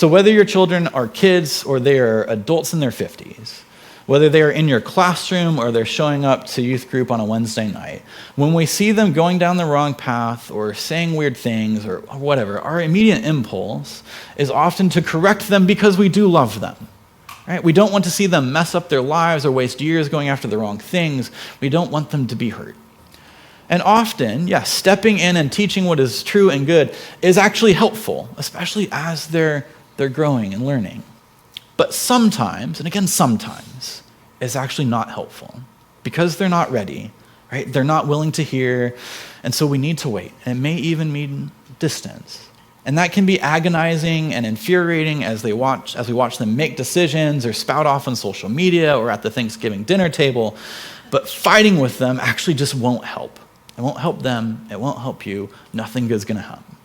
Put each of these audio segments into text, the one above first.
So whether your children are kids or they are adults in their 50s, whether they are in your classroom or they're showing up to youth group on a Wednesday night, when we see them going down the wrong path or saying weird things or whatever, our immediate impulse is often to correct them because we do love them. Right? We don't want to see them mess up their lives or waste years going after the wrong things. We don't want them to be hurt. And often, yes, stepping in and teaching what is true and good is actually helpful, especially as they're growing and learning. But sometimes, and again sometimes, it's actually not helpful because they're not ready, right? They're not willing to hear, and so we need to wait. And it may even mean distance. And that can be agonizing and infuriating as we watch them make decisions or spout off on social media or at the Thanksgiving dinner table. But fighting with them actually just won't help. It won't help them. It won't help you. Nothing good's going to happen.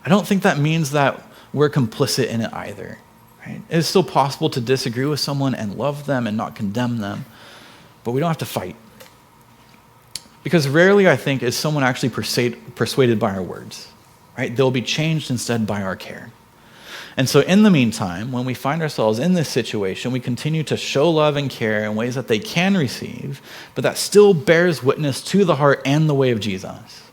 I don't think that means that we're complicit in it either. Right? It is still possible to disagree with someone and love them and not condemn them, but we don't have to fight. Because rarely, I think, is someone actually persuaded by our words. Right? They'll be changed instead by our care. And so in the meantime, when we find ourselves in this situation, we continue to show love and care in ways that they can receive, but that still bears witness to the heart and the way of Jesus.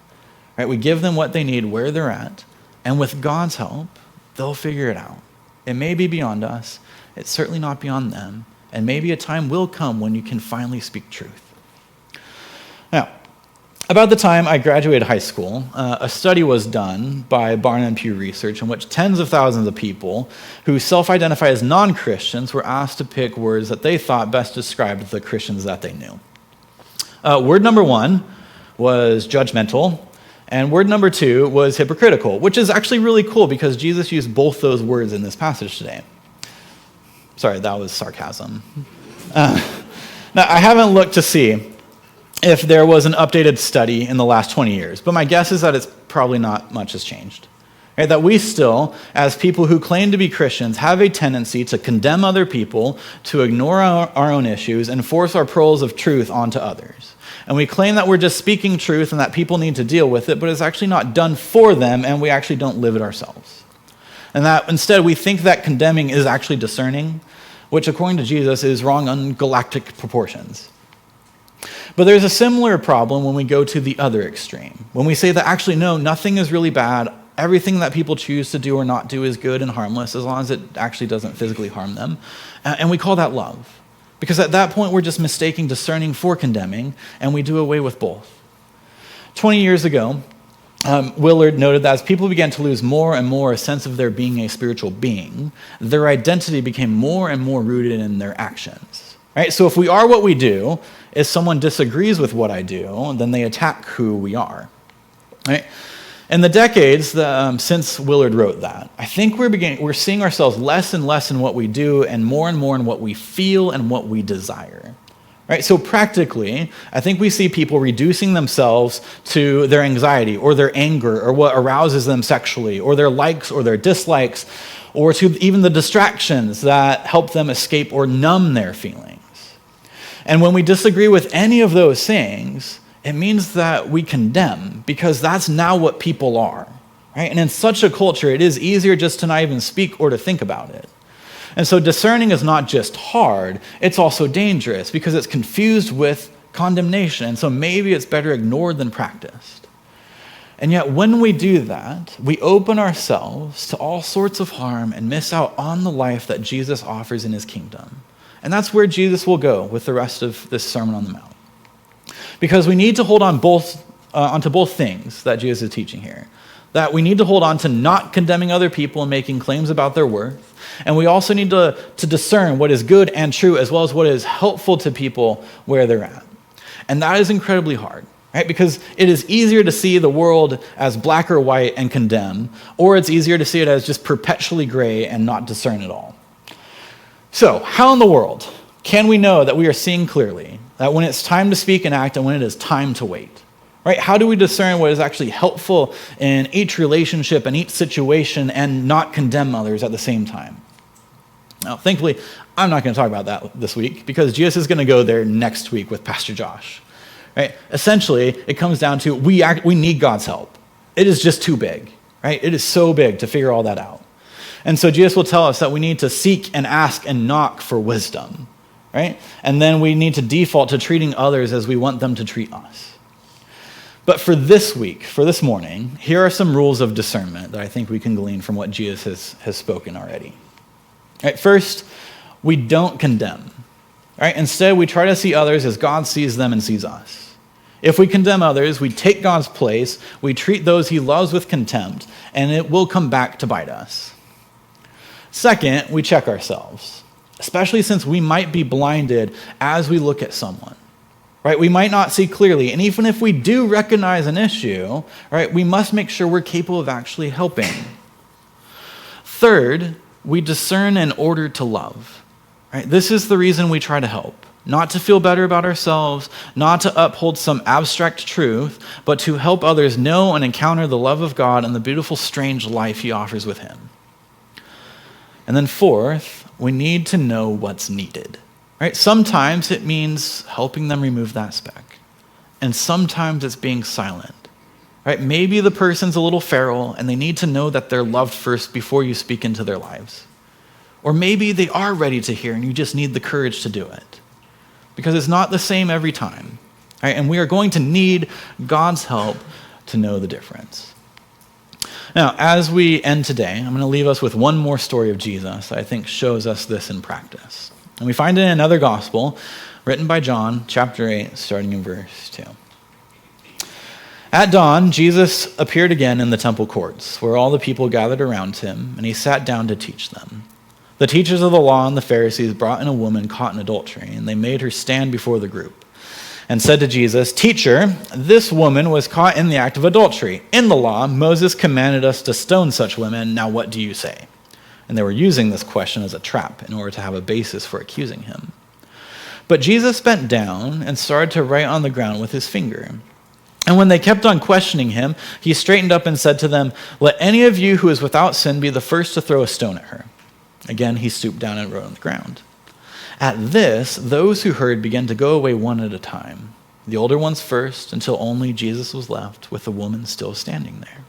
Right? We give them what they need where they're at, and with God's help, they'll figure it out. It may be beyond us. It's certainly not beyond them. And maybe a time will come when you can finally speak truth. Now, about the time I graduated high school, a study was done by Barna and Pew Research in which tens of thousands of people who self-identify as non-Christians were asked to pick words that they thought best described the Christians that they knew. Word number 1 was judgmental, and word number 2 was hypocritical, which is actually really cool because Jesus used both those words in this passage today. Sorry, that was sarcasm. Now, I haven't looked to see if there was an updated study in the last 20 years, but my guess is that it's probably not much has changed. Right? That we still, as people who claim to be Christians, have a tendency to condemn other people, to ignore our own issues, and force our pearls of truth onto others. And we claim that we're just speaking truth and that people need to deal with it, but it's actually not done for them, and we actually don't live it ourselves. And that instead we think that condemning is actually discerning, which according to Jesus is wrong on galactic proportions. But there's a similar problem when we go to the other extreme. When we say that actually, no, nothing is really bad. Everything that people choose to do or not do is good and harmless as long as it actually doesn't physically harm them. And we call that love. Because at that point, we're just mistaking discerning for condemning, and we do away with both. 20 years ago, Willard noted that as people began to lose more and more a sense of their being a spiritual being, their identity became more and more rooted in their actions. Right? So if we are what we do, if someone disagrees with what I do, then they attack who we are. Right? In the decades since Willard wrote that, I think we're seeing ourselves less and less in what we do and more in what we feel and what we desire. Right? So practically, I think we see people reducing themselves to their anxiety or their anger or what arouses them sexually or their likes or their dislikes or to even the distractions that help them escape or numb their feelings. And when we disagree with any of those things, it means that we condemn because that's now what people are. Right? And in such a culture, it is easier just to not even speak or to think about it. And so discerning is not just hard, it's also dangerous because it's confused with condemnation. And so maybe it's better ignored than practiced. And yet when we do that, we open ourselves to all sorts of harm and miss out on the life that Jesus offers in his kingdom. And that's where Jesus will go with the rest of this Sermon on the Mount. Because we need to hold on onto both things that Jesus is teaching here. That we need to hold on to not condemning other people and making claims about their worth. And we also need to discern what is good and true as well as what is helpful to people where they're at. And that is incredibly hard, right? Because it is easier to see the world as black or white and condemn, or it's easier to see it as just perpetually gray and not discern at all. So, how in the world can we know that we are seeing clearly that when it's time to speak and act and when it is time to wait? Right? How do we discern what is actually helpful in each relationship and each situation and not condemn others at the same time? Now, thankfully, I'm not going to talk about that this week because Jesus is going to go there next week with Pastor Josh. Right? Essentially, it comes down to we need God's help. It is just too big. Right? It is so big to figure all that out. And so Jesus will tell us that we need to seek and ask and knock for wisdom, right? And then we need to default to treating others as we want them to treat us. But for this week, for this morning, here are some rules of discernment that I think we can glean from what Jesus has spoken already. Right, first, we don't condemn. Right? Instead, we try to see others as God sees them and sees us. If we condemn others, we take God's place, we treat those he loves with contempt, and it will come back to bite us. Second, we check ourselves, especially since we might be blinded as we look at someone. Right? We might not see clearly, and even if we do recognize an issue, right, we must make sure we're capable of actually helping. Third, we discern in order to love. Right? This is the reason we try to help. Not to feel better about ourselves, not to uphold some abstract truth, but to help others know and encounter the love of God and the beautiful, strange life he offers with him. And then fourth, we need to know what's needed. Right? Sometimes it means helping them remove that speck. And sometimes it's being silent. Right? Maybe the person's a little feral and they need to know that they're loved first before you speak into their lives. Or maybe they are ready to hear and you just need the courage to do it. Because it's not the same every time. Right? And we are going to need God's help to know the difference. Now, as we end today, I'm going to leave us with one more story of Jesus that I think shows us this in practice. And we find it in another gospel written by John, chapter 8, starting in verse 2. At dawn, Jesus appeared again in the temple courts, where all the people gathered around him, and he sat down to teach them. The teachers of the law and the Pharisees brought in a woman caught in adultery, and they made her stand before the group and said to Jesus, "Teacher, this woman was caught in the act of adultery. In the law, Moses commanded us to stone such women. Now what do you say?" And they were using this question as a trap in order to have a basis for accusing him. But Jesus bent down and started to write on the ground with his finger. And when they kept on questioning him, he straightened up and said to them, "Let any of you who is without sin be the first to throw a stone at her." Again, he stooped down and wrote on the ground. At this, those who heard began to go away one at a time, the older ones first, until only Jesus was left, with the woman still standing there.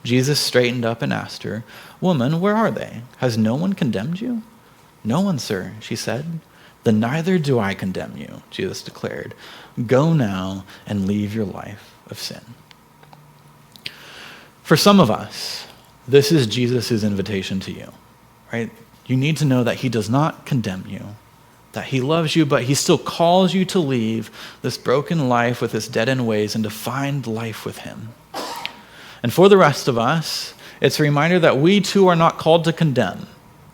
Jesus straightened up and asked her, "Woman, where are they? Has no one condemned you?" "No one, sir," she said. "Then neither do I condemn you," Jesus declared. "Go now and leave your life of sin." For some of us, this is Jesus' invitation to you. Right? You need to know that he does not condemn you, that he loves you, but he still calls you to leave this broken life with its dead-end ways and to find life with him. And for the rest of us, it's a reminder that we too are not called to condemn,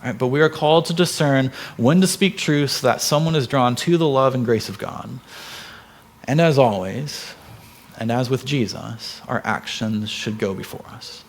right? But we are called to discern when to speak truth so that someone is drawn to the love and grace of God. And as always, and as with Jesus, our actions should go before us.